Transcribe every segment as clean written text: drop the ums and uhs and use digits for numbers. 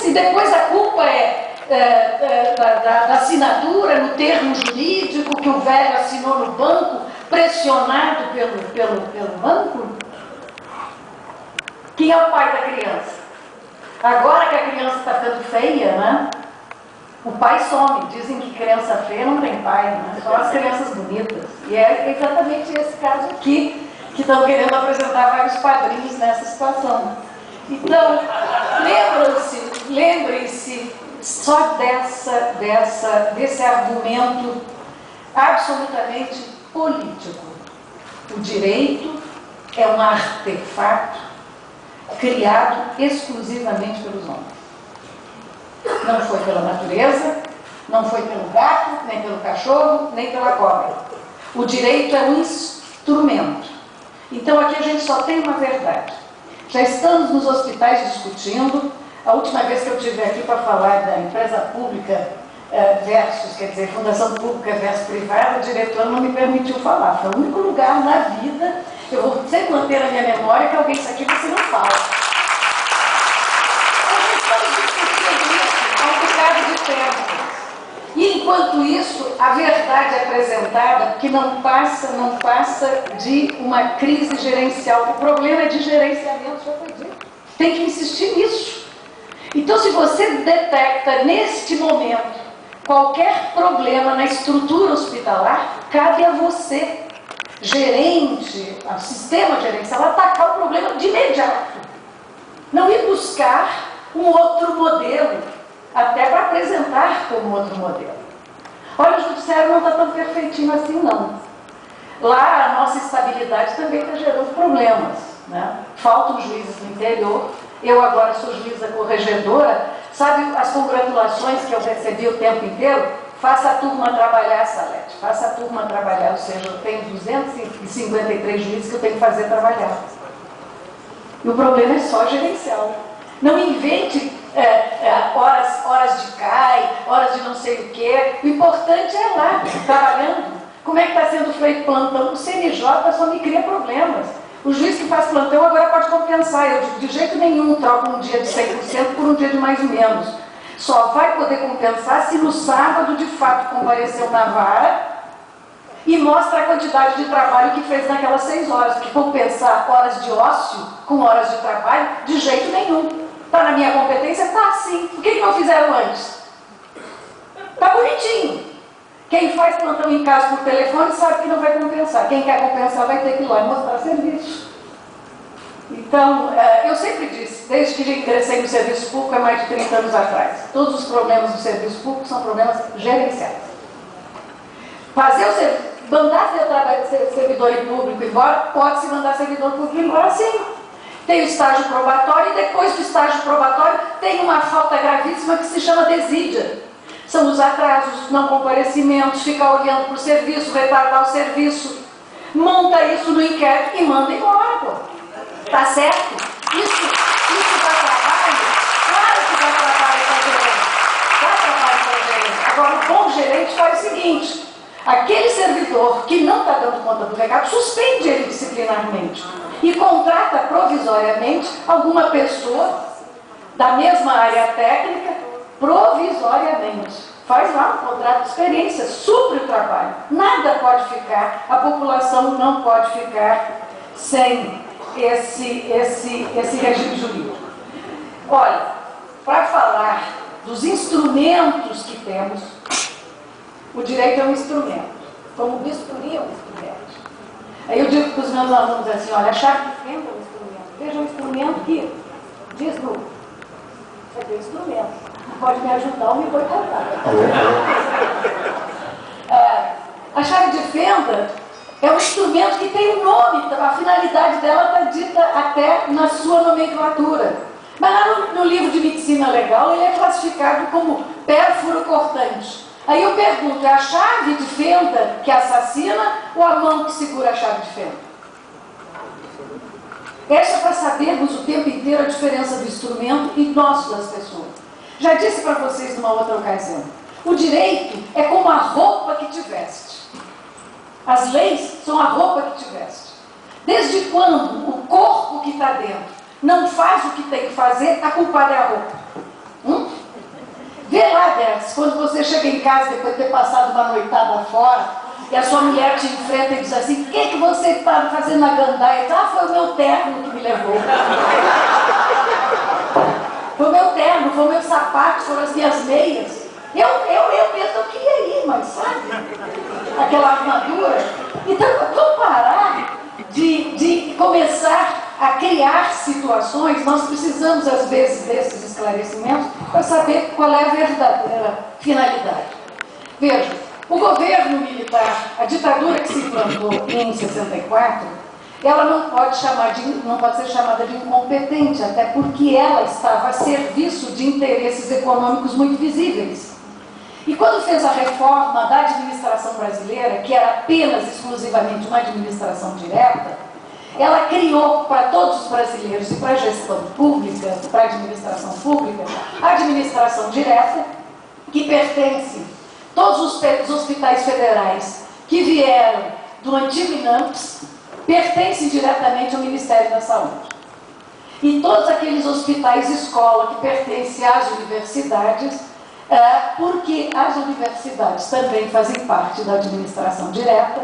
E depois a culpa da assinatura no termo jurídico que o velho assinou no banco, pressionado pelo banco? Quem é o pai da criança? Agora que a criança está ficando feia, né? O pai some. Dizem que criança feia não tem pai, né? Só as crianças bonitas. E é exatamente esse caso aqui, que estão querendo apresentar vários padrinhos nessa situação. Então, lembrem-se só desse argumento absolutamente político. O direito é um artefato criado exclusivamente pelos homens. Não foi pela natureza, não foi pelo gato, nem pelo cachorro, nem pela cobra. O direito é um instrumento. Então aqui a gente só tem uma verdade. Já estamos nos hospitais discutindo. A última vez que eu estive aqui para falar da empresa pública versus, quer dizer, fundação pública versus privada, o diretor não me permitiu falar. Foi o único lugar na vida, eu vou sempre manter na minha memória que alguém disse aqui, você não fala. Nós estamos discutindo isso há um bocado de tempo. E enquanto isso, a verdade é apresentada que não passa de uma crise gerencial. O problema é de gerenciamento, já foi dito. Tem que insistir nisso. Então, se você detecta neste momento qualquer problema na estrutura hospitalar, cabe a você, gerente, ao sistema gerencial, atacar o problema de imediato. Não ir buscar um outro modelo, até para apresentar como outro modelo. Olha, o judiciário não está tão perfeitinho assim, não. Lá, a nossa estabilidade também está gerando problemas, né? Faltam juízes no interior. Eu agora sou juíza corregedora. Sabe as congratulações que eu recebi o tempo inteiro? Faça a turma trabalhar, Salete. Faça a turma trabalhar. Ou seja, eu tenho 253 juízes que eu tenho que fazer trabalhar. E o problema é só gerencial. Não invente horas de CAI, horas de não sei o quê. O importante é lá, trabalhando. Como é que está sendo feito plantão? O CNJ só me cria problemas. O juiz que faz plantão agora pode compensar. Eu, de jeito nenhum, troco um dia de 100% por um dia de mais ou menos. Só vai poder compensar se no sábado, de fato, compareceu na vara e mostra a quantidade de trabalho que fez naquelas 6 horas. Porque compensar horas de ócio com horas de trabalho, de jeito nenhum. Está na minha competência? Está sim. O que não fizeram antes? Está bonitinho. Quem faz plantão em casa por telefone sabe que não vai compensar. Quem quer compensar vai ter que ir lá e mostrar serviço. Então, eu sempre disse, desde que ingressei no serviço público há mais de 30 anos atrás, todos os problemas do serviço público são problemas gerenciais. Mandar servidor público embora, pode-se mandar servidor público embora sim. Tem o estágio probatório e depois do estágio probatório tem uma falta gravíssima que se chama desídia. São os atrasos, não comparecimentos, ficar olhando para o serviço, retardar o serviço. Monta isso no inquérito e manda embora, pô. Tá certo? Isso dá trabalho? Claro que dá trabalho para o gerente. Dá trabalho para o gerente. Agora, o bom gerente faz o seguinte: aquele servidor que não está dando conta do recado, suspende ele disciplinarmente e contrata provisoriamente alguma pessoa da mesma área técnica, provisoriamente. Faz lá um contrato de experiência, supre o trabalho. Nada pode ficar, a população não pode ficar sem esse regime jurídico. Olha, para falar dos instrumentos que temos, o direito é um instrumento, como o bisturi é um instrumento. Aí eu digo para os meus alunos assim, olha, a chave de fenda é um instrumento. Veja um instrumento que diz no... Isso aqui é um instrumento. Pode me ajudar ou me boicotar. A chave de fenda é um instrumento que tem um nome, a finalidade dela está dita até na sua nomenclatura. Mas lá no livro de medicina legal ele é classificado como pérfuro cortante. Aí eu pergunto, é a chave de fenda que assassina ou a mão que segura a chave de fenda? Essa é para sabermos o tempo inteiro a diferença do instrumento e nosso das pessoas. Já disse para vocês numa outra ocasião, o direito é como a roupa que te veste. As leis são a roupa que te veste. Desde quando o corpo que está dentro não faz o que tem que fazer, a culpada é a roupa. Vê lá, Bertz, quando você chega em casa depois de ter passado uma noitada fora, e a sua mulher te enfrenta e diz assim: o que você está fazendo na gandaia? Ah, foi o meu terno que me levou. Foi o meu terno, foi o meu sapato, foram as minhas meias. Eu mesmo não queria ir, mas sabe? Aquela armadura. Então, vamos parar de começar a criar situações. Nós precisamos, às vezes, desses esclarecimentos para saber qual é a verdadeira finalidade. Veja, o governo militar, a ditadura que se implantou em 64, ela não pode ser chamada de incompetente, até porque ela estava a serviço de interesses econômicos muito visíveis. E quando fez a reforma da administração brasileira, que era apenas exclusivamente uma administração direta, ela criou para todos os brasileiros e para a gestão pública, para a administração pública, a administração direta, que pertence a todos os hospitais federais que vieram do antigo INAMPS, pertencem diretamente ao Ministério da Saúde. E todos aqueles hospitais escola que pertencem às universidades, porque as universidades também fazem parte da administração direta,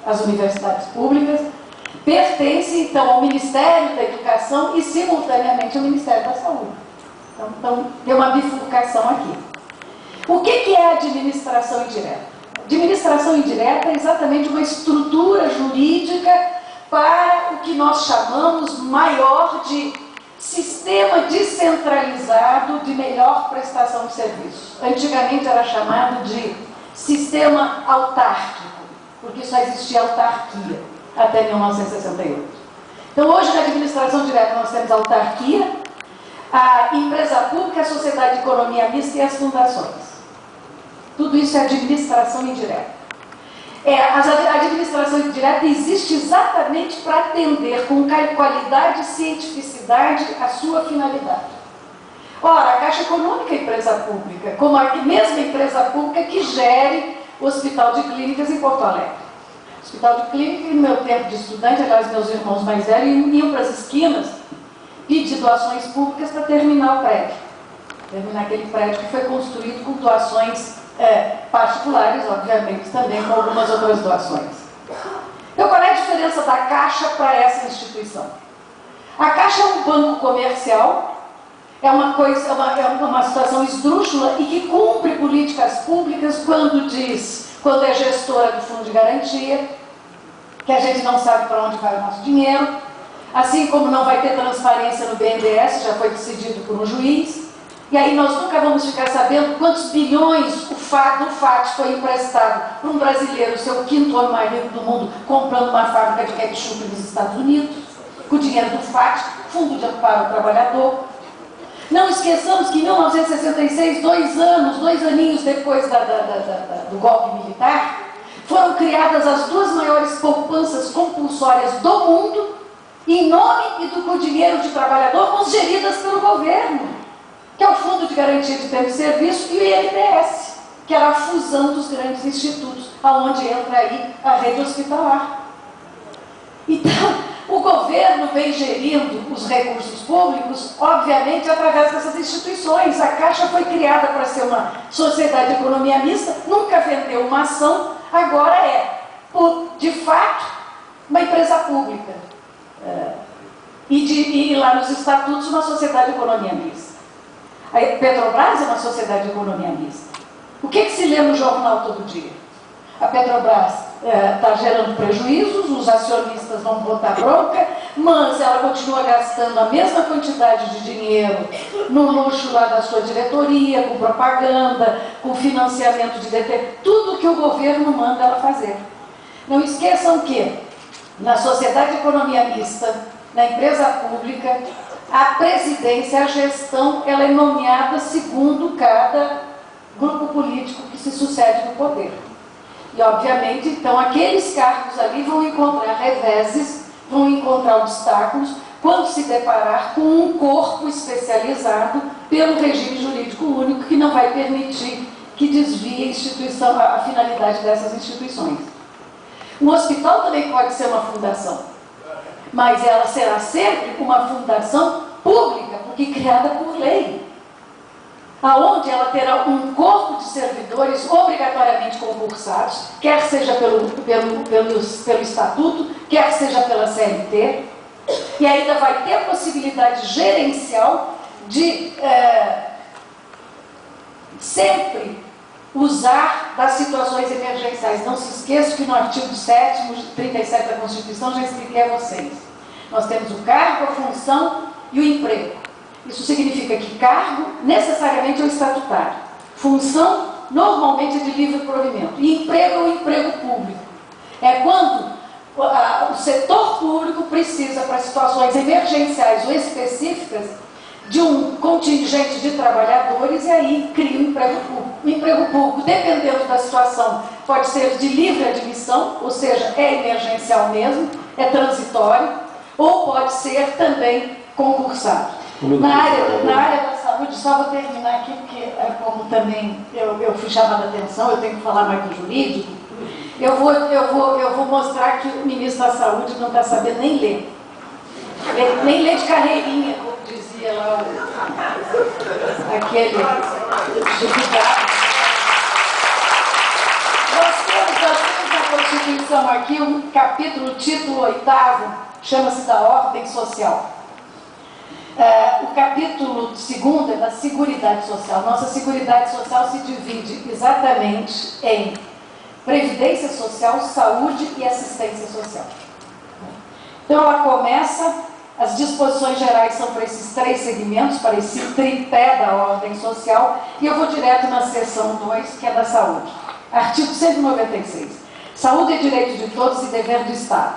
as universidades públicas, pertencem então ao Ministério da Educação e simultaneamente ao Ministério da Saúde. Então tem uma bifurcação aqui. O que é a administração indireta? Administração indireta é exatamente uma estrutura jurídica para o que nós chamamos maior de sistema descentralizado de melhor prestação de serviços. Antigamente era chamado de sistema autárquico, porque só existia autarquia até 1968. Então hoje na administração direta nós temos a autarquia, a empresa pública, a sociedade de economia mista e as fundações. Tudo isso é administração indireta. A administração indireta existe exatamente para atender com qualidade e cientificidade a sua finalidade. Ora, a Caixa Econômica é empresa pública, como a mesma empresa pública que gere o Hospital de Clínicas em Porto Alegre. O Hospital de Clínicas, no meu tempo de estudante, aliás, meus irmãos mais velhos iam para as esquinas pedir doações públicas para terminar o prédio. Terminar aquele prédio que foi construído com doações particulares, obviamente, também com algumas outras doações. Então, qual é a diferença da Caixa para essa instituição? A Caixa é um banco comercial, é uma situação esdrúxula e que cumpre políticas públicas quando é gestora do fundo de garantia, que a gente não sabe para onde vai o nosso dinheiro, assim como não vai ter transparência no BNDES, já foi decidido por um juiz. E aí nós nunca vamos ficar sabendo quantos bilhões do FAT foi emprestado para um brasileiro, seu quinto homem mais rico do mundo, comprando uma fábrica de ketchup nos Estados Unidos, com o dinheiro do FAT, Fundo de Amparo ao Trabalhador. Não esqueçamos que em 1966, dois aninhos depois do golpe militar, foram criadas as duas maiores poupanças compulsórias do mundo, em nome e com o dinheiro de trabalhador, mas geridas pelo governo, que é o Fundo de Garantia de Tempo de Serviço e o INPS, que era a fusão dos grandes institutos, aonde entra aí a rede hospitalar. Então, o governo vem gerindo os recursos públicos, obviamente, através dessas instituições. A Caixa foi criada para ser uma sociedade de economia mista, nunca vendeu uma ação, agora de fato, uma empresa pública. E lá nos estatutos, uma sociedade de economia mista. A Petrobras é uma sociedade de economia mista. O que se lê no jornal todo dia? A Petrobras está gerando prejuízos, os acionistas vão botar bronca, mas ela continua gastando a mesma quantidade de dinheiro no luxo lá da sua diretoria, com propaganda, com financiamento de tudo que o governo manda ela fazer. Não esqueçam que na sociedade de economia mista, na empresa pública, a presidência, a gestão, ela é nomeada segundo cada grupo político que se sucede no poder. E, obviamente, então, aqueles cargos ali vão encontrar reveses, vão encontrar obstáculos, quando se deparar com um corpo especializado pelo regime jurídico único, que não vai permitir que desvie a finalidade dessas instituições. Um hospital também pode ser uma fundação, mas ela será sempre uma fundação pública, porque criada por lei. aonde ela terá um corpo de servidores obrigatoriamente concursados, quer seja pelo Estatuto, quer seja pela CLT, e ainda vai ter possibilidade gerencial de sempre usar das situações emergenciais. Não se esqueça que no artigo 7º, 37 da Constituição, já expliquei a vocês. Nós temos o cargo, a função e o emprego. Isso significa que cargo, necessariamente, é o estatutário. Função, normalmente, é de livre provimento. E emprego é o emprego público. É quando o setor público precisa, para situações emergenciais ou específicas, de um contingente de trabalhadores, e aí cria um emprego público. O emprego público, dependendo da situação, pode ser de livre admissão, ou seja, é emergencial mesmo, é transitório, ou pode ser também concursado. Na área da saúde, só vou terminar aqui, porque como também eu fui chamada a atenção, eu tenho que falar mais do jurídico, eu vou mostrar que o ministro da Saúde não está sabendo nem ler. Ele nem lê de carreirinha, como dizia lá aquele deputado. Nós temos na Constituição aqui um capítulo, título 8º, chama-se da Ordem Social. O capítulo 2º é da Seguridade Social. Nossa Seguridade Social se divide exatamente em Previdência Social, Saúde e Assistência Social. Então ela começa, as disposições gerais são para esses 3 segmentos, para esse tripé da ordem social, e eu vou direto na seção 2, que é da saúde. Artigo 196. Saúde é direito de todos e dever do Estado,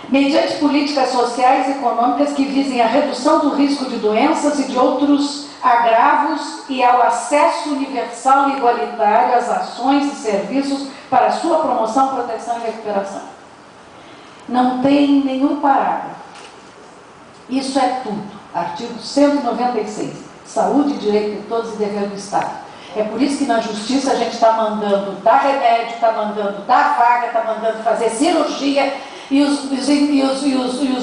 mediante políticas sociais e econômicas que visem a redução do risco de doenças e de outros agravos e ao acesso universal e igualitário às ações e serviços para sua promoção, proteção e recuperação. Não tem nenhum parágrafo. Isso é tudo. Artigo 196. Saúde, direito de todos e dever do Estado. É por isso que na justiça a gente está mandando dar remédio, está mandando dar vaga, está mandando fazer cirurgia, e os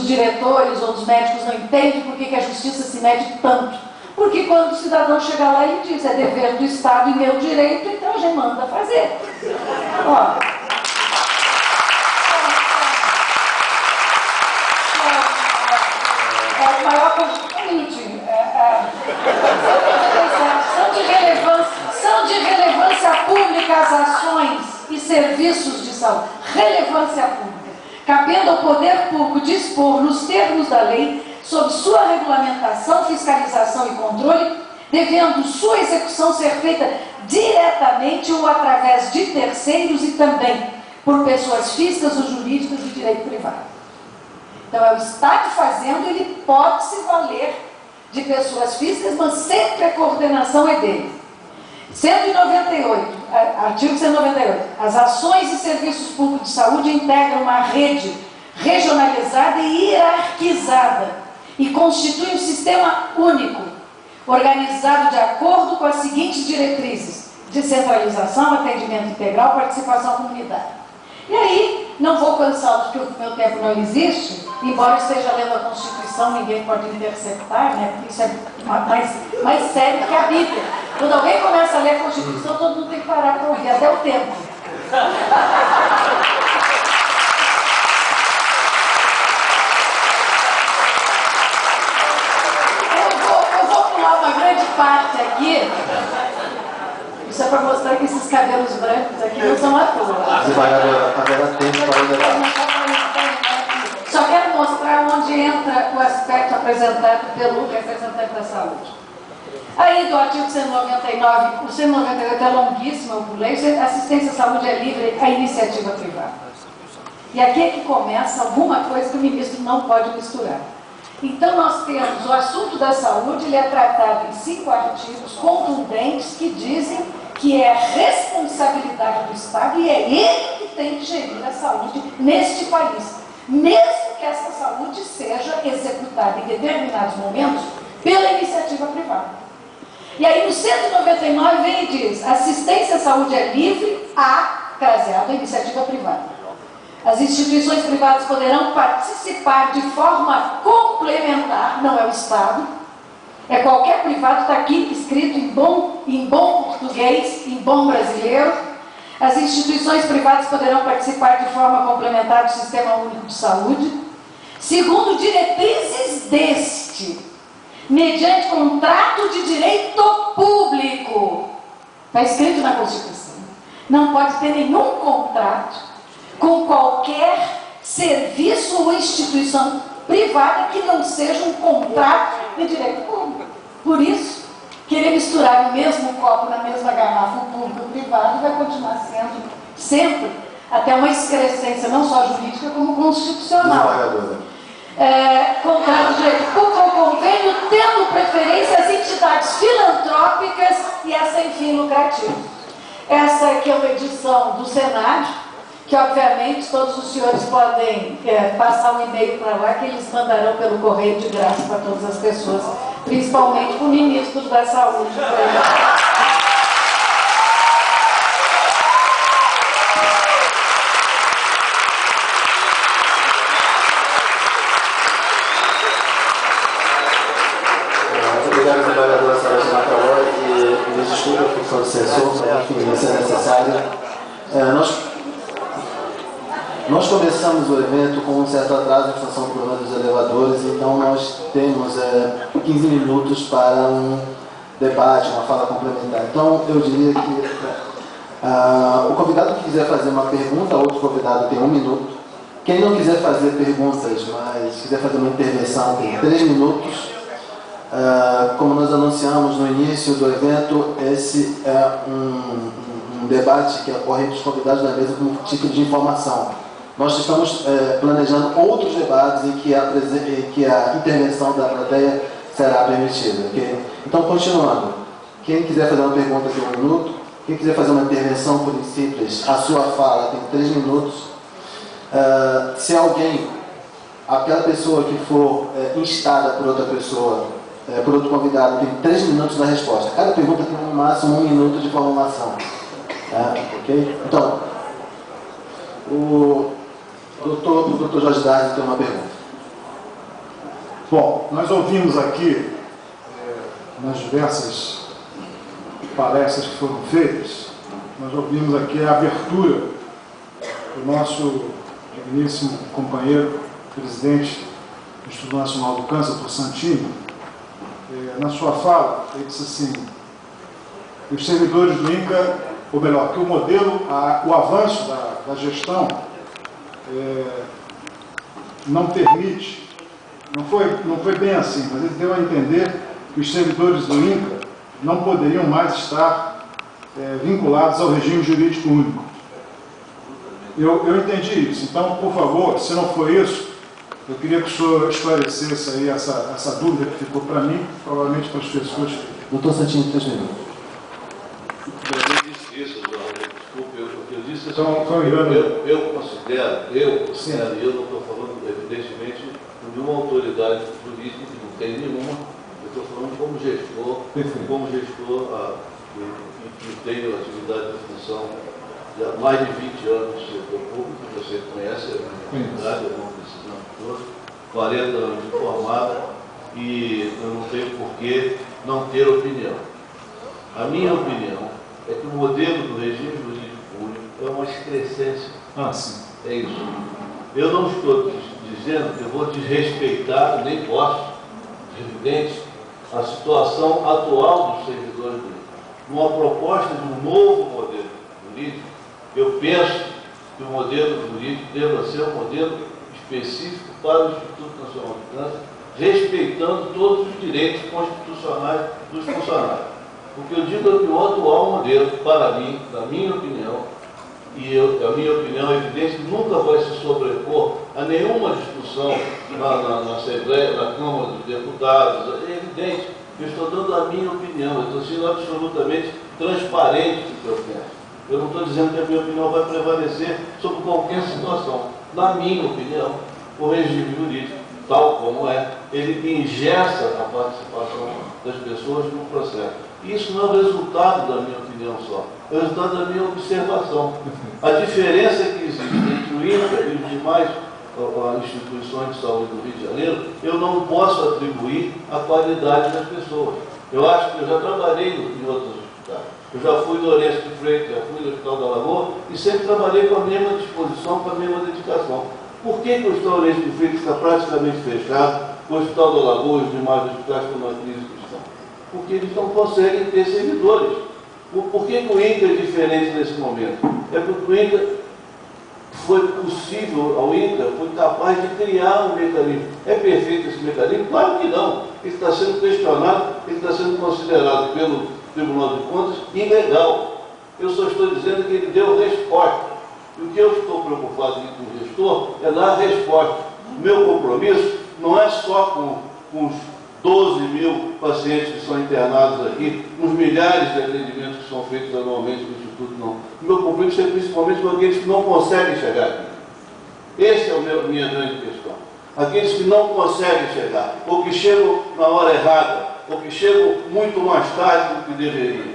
diretores ou os médicos não entendem por que a justiça se mede tanto. Porque quando o cidadão chega lá, ele diz, é dever do Estado e meu direito, então a gente manda fazer. Ó, o maior são de relevância pública as ações e serviços de saúde. Relevância pública. Cabendo ao poder público dispor, nos termos da lei, sobre sua regulamentação, fiscalização e controle, devendo sua execução ser feita diretamente ou através de terceiros e também por pessoas físicas ou jurídicas de direito privado. Então, é o Estado fazendo, ele pode se valer de pessoas físicas, mas sempre a coordenação é dele. 198, artigo 198. As ações e serviços públicos de saúde integram uma rede regionalizada e hierarquizada e constituem um sistema único, organizado de acordo com as seguintes diretrizes: descentralização, atendimento integral, participação comunitária. E aí, não vou cansá-los porque o meu tempo não existe, embora eu esteja lendo a Constituição, ninguém pode interceptar, né? Porque isso é mais sério que a Bíblia. Quando alguém começa a ler a Constituição, todo mundo tem que parar para ouvir, até o tempo. Eu vou pular uma grande parte aqui. Isso é para mostrar que esses cabelos brancos aqui não são à toa. Você vai haver tempo para o debate. Só quero mostrar onde entra o aspecto apresentado pelo representante da saúde. Aí do artigo 199, o 198 é longuíssimo, eu pulei, assistência à saúde é livre à iniciativa privada. E aqui é que começa alguma coisa que o ministro não pode misturar. Então nós temos o assunto da saúde, ele é tratado em 5 artigos contundentes que dizem que é responsabilidade do Estado e é ele que tem que gerir a saúde neste país, mesmo que essa saúde seja executada em determinados momentos pela iniciativa privada. E aí no 199 vem e diz: assistência à saúde é livre craseado a iniciativa privada. As instituições privadas poderão participar de forma complementar, não é o Estado, É qualquer privado, está aqui escrito em bom português, em bom brasileiro. As instituições privadas poderão participar de forma complementar do Sistema Único de Saúde, segundo diretrizes deste, mediante contrato de direito público. Está escrito na Constituição. Não pode ter nenhum contrato com qualquer serviço ou instituição privada que não seja um contrato de direito público. Por isso, querer misturar no mesmo copo, na mesma garrafa, o público e o privado, vai continuar sendo sempre até uma excrescência não só jurídica, como constitucional. Contrato de direito público ou convênio, tendo preferência as entidades filantrópicas e a sem fim lucrativo. Essa aqui é uma edição do Senado, que obviamente todos os senhores podem passar um e-mail para lá, que eles mandarão pelo correio de graça para todas as pessoas, principalmente para o ministro da Saúde. Obrigado, trabalhadora Sérgio Macaló, e me desculpe a função de censor, mas enfim, isso é necessário. Nós começamos o evento com um certo atraso em função do problema dos elevadores, então nós temos 15 minutos para um debate, uma fala complementar. Então, eu diria que o convidado que quiser fazer uma pergunta, outro convidado tem 1 minuto. Quem não quiser fazer perguntas, mas quiser fazer uma intervenção, tem 3 minutos. Como nós anunciamos no início do evento, esse é um debate que ocorre entre os convidados da mesa como título de informação. Nós estamos planejando outros debates em que a intervenção da plateia será permitida. Okay? Então, continuando. Quem quiser fazer uma pergunta tem 1 minuto. Quem quiser fazer uma intervenção por simples, a sua fala tem 3 minutos. Se alguém, aquela pessoa que for instada por outra pessoa, por outro convidado, tem 3 minutos na resposta. Cada pergunta tem no máximo 1 minuto de formulação. Ok? Então, o doutor Jorge Dardi tem uma pergunta. Bom, nós ouvimos aqui, nas diversas palestras que foram feitas, nós ouvimos aqui a abertura do nosso digníssimo companheiro, presidente do Instituto Nacional do Câncer, por Santini. Na sua fala, ele disse assim, que os servidores do INCA, ou melhor, que o modelo, o avanço da gestão não permite, não foi bem assim, mas ele deu a entender que os servidores do INCA não poderiam mais estar vinculados ao regime jurídico único. Eu entendi isso, então, por favor, se não for isso, eu queria que o senhor esclarecesse aí essa dúvida que ficou para mim, provavelmente para as pessoas. Doutor Santini, 3 minutos. Eu disse isso, desculpe, eu disse isso. Então, eu considero, e eu não estou falando, evidentemente, de uma autoridade jurídica, que não tem nenhuma, eu estou falando como gestor, que tenho atividade de função há mais de 20 anos no setor público, você conhece a minha atividade, eu não preciso todos, 40 anos de formado, e eu não tenho por que não ter opinião. A minha opinião é que o modelo do regime jurídico único é uma excrescência. Sim. É isso. Eu não estou dizendo que eu vou desrespeitar, nem posso, evidente, a situação atual dos servidores jurídicos. Numa proposta de um novo modelo jurídico, eu penso que o modelo jurídico deva ser um modelo específico para o Instituto Nacional do Câncer, respeitando todos os direitos constitucionais dos funcionários. O que eu digo é que o atual modelo, para mim, na minha opinião, a minha opinião é evidente, nunca vai se sobrepor a nenhuma discussão na Assembleia, na Câmara dos Deputados, é evidente. Eu estou dando a minha opinião, eu estou sendo absolutamente transparente do que eu penso. Eu não estou dizendo que a minha opinião vai prevalecer sobre qualquer situação. Na minha opinião, o regime jurídico, tal como é, ele engessa a participação das pessoas no processo. Isso não é o resultado da minha opinião só, é o resultado da minha observação. A diferença que existe entre o INCA e os demais as instituições de saúde do Rio de Janeiro, eu não posso atribuir a qualidade das pessoas. Eu acho que eu já trabalhei em outros hospitais. Eu já fui do Lourenço de Freitas, já fui do Hospital da Lagoa e sempre trabalhei com a mesma disposição, com a mesma dedicação. Por que o Hospital Lourenço de Freitas está praticamente fechado, o Hospital da Lagoa e os demais hospitais estão na crise que estão? Porque eles não conseguem ter servidores. Por que o INCA é diferente nesse momento? É porque o INCA foi possível, ao INCA foi capaz de criar um mecanismo. É perfeito esse mecanismo? Claro que não. Ele está sendo questionado, ele está sendo considerado pelo Tribunal de Contas ilegal. Eu só estou dizendo que ele deu resposta. E o que eu estou preocupado aqui com o gestor é dar resposta. O meu compromisso não é só com os 12 mil pacientes que são internados aqui, os milhares de atendimentos que são feitos anualmente no Instituto, não. O meu compromisso é principalmente com aqueles que não conseguem chegar aqui. Essa é a minha grande questão. Aqueles que não conseguem chegar, ou que chegam na hora errada, ou que chegam muito mais tarde do que deveriam.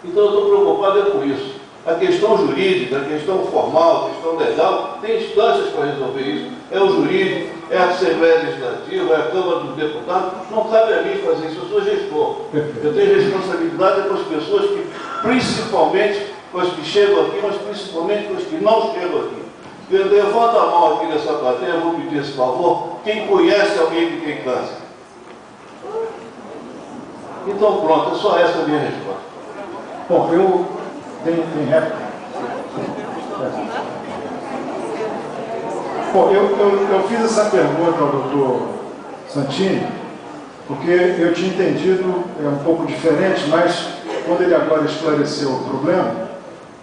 Então eu estou preocupado com isso. A questão jurídica, a questão formal, a questão legal, tem instâncias para resolver isso. É o jurídico, é a Assembleia Legislativa, é a Câmara dos Deputados. Não cabe a mim fazer isso, eu sou gestor. Eu tenho responsabilidade com as pessoas que, principalmente com as que chegam aqui, mas principalmente com as que não chegam aqui. Levanta a mão aqui nessa plateia, eu vou pedir esse favor. Quem conhece alguém que tem câncer? Então pronto, é só essa a minha resposta. Bom, tem réplica. Bom, eu fiz essa pergunta ao doutor Santini, porque eu tinha entendido um pouco diferente, mas quando ele agora esclareceu o problema,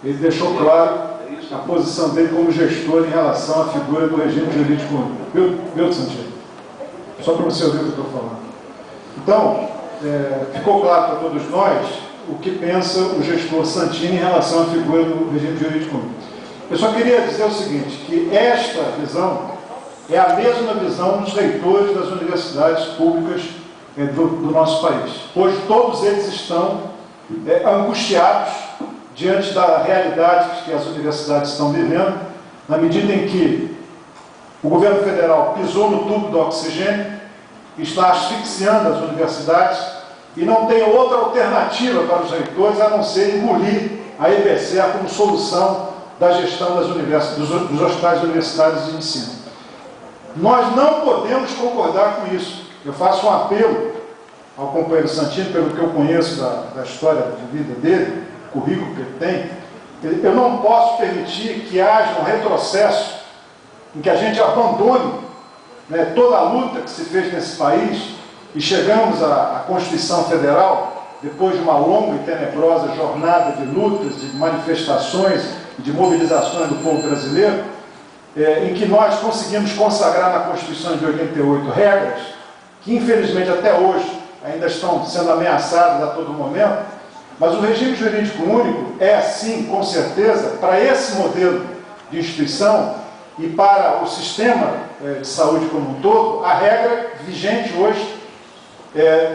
ele deixou claro a posição dele como gestor em relação à figura do regime jurídico único. Viu, Santini? Só para você ouvir o que eu estou falando. Então, ficou claro para todos nós o que pensa o gestor Santini em relação à figura do regime jurídico único. Eu só queria dizer o seguinte, que esta visão é a mesma visão dos reitores das universidades públicas do nosso país. Hoje todos eles estão angustiados diante da realidade que as universidades estão vivendo, na medida em que o governo federal pisou no tubo do oxigênio, está asfixiando as universidades e não tem outra alternativa para os reitores a não ser engolir a EBSER como solução da gestão dos hospitais universitários de ensino. Nós não podemos concordar com isso. Eu faço um apelo ao companheiro Santini, pelo que eu conheço da história de vida dele, o currículo que ele tem. Eu não posso permitir que haja um retrocesso em que a gente abandone toda a luta que se fez nesse país e chegamos à Constituição Federal, depois de uma longa e tenebrosa jornada de lutas, de manifestações e de mobilizações do povo brasileiro, em que nós conseguimos consagrar na Constituição de 88 regras que, infelizmente, até hoje ainda estão sendo ameaçadas a todo momento, mas o regime jurídico único é, sim, com certeza, para esse modelo de instituição e para o sistema de saúde como um todo, a regra vigente hoje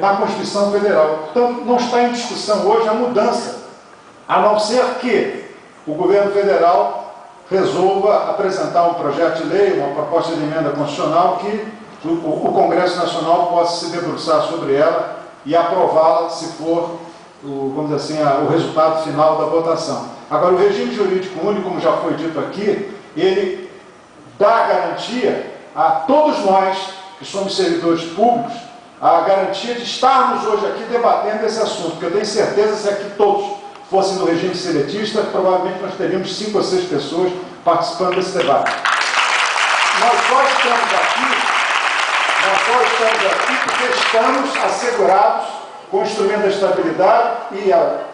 na Constituição Federal. Portanto, não está em discussão hoje a mudança, a não ser que o governo federal resolva apresentar um projeto de lei, uma proposta de emenda constitucional que o Congresso Nacional possa se debruçar sobre ela e aprová-la se for, vamos dizer assim, o resultado final da votação. Agora, o regime jurídico único, como já foi dito aqui, ele dá garantia a todos nós que somos servidores públicos, a garantia de estarmos hoje aqui debatendo esse assunto, porque eu tenho certeza que se aqui todos fossem no regime seletista, provavelmente nós teríamos 5 ou 6 pessoas participando desse debate. Nós só estamos aqui porque estamos assegurados com o instrumento da estabilidade,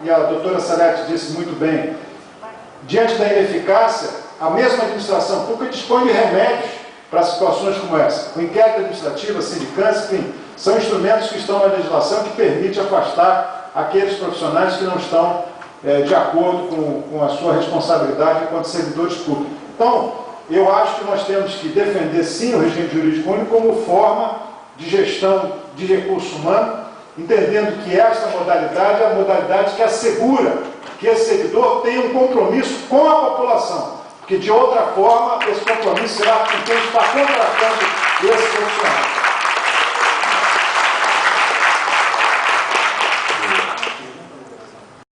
e a doutora Salete disse muito bem, diante da ineficácia, a mesma administração pública dispõe de remédios para situações como essa. O inquérito administrativo, a sindicância, enfim, são instrumentos que estão na legislação que permite afastar aqueles profissionais que não estão de acordo com a sua responsabilidade enquanto servidores públicos. Então, eu acho que nós temos que defender, sim, o regime jurídico único como forma de gestão de recurso humano, entendendo que esta modalidade é a modalidade que assegura que esse servidor tenha um compromisso com a população. porque de outra forma esse compromisso será com quem está contratando esse profissional.